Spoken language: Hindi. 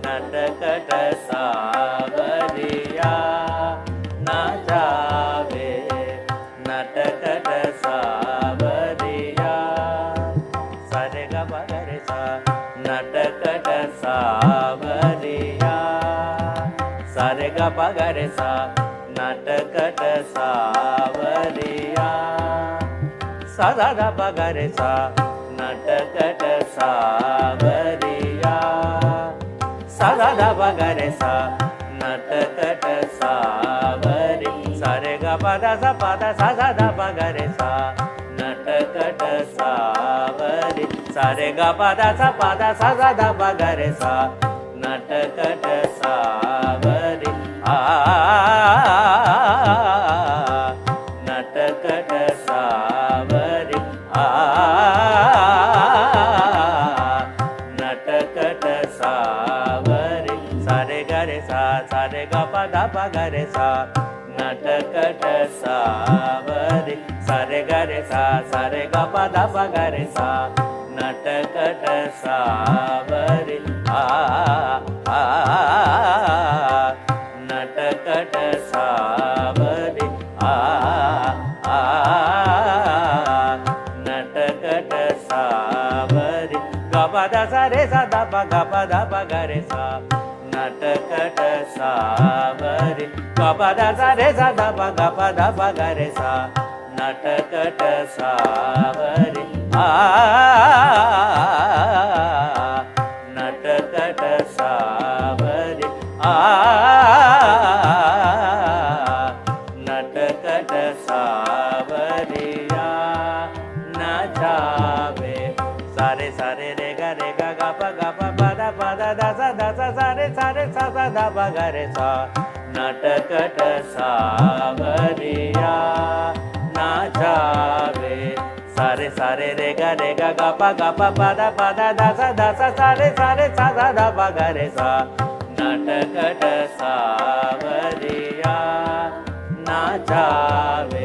नटखट सावरिया ना जावे नटखट सावरिया सारे ग रे सा नटखट सावरिया सारे ग रे सा नटखट सावरिया सदा दा रे सा नटखट सावरिया सदा दा रे सा नटखट सावरी सारे ग सा दा रे सा नटखट सावरी सारे ग सा दा रे सा नटखट सावरी नटखट सावरी नटखट सावरी सारे ग रे सा नटखट सावरी सारे ग रे सा नटखट सावरी नटखट सावरी नटखट सावरी गपदा सा रे सा गपदा रे सा नटखट सावरी गपदा सा रे सा गपदा रे सा नटखट सावरी नटखट सावरी नटखट सावरिया न जावे सारे सारे रे ग दा सारे सारे सा दा रे सा नटखट सावरिया न जावे सारे सारे रे ग दा सारे सारे सा दा रे सा नटखट सावरिया न जावे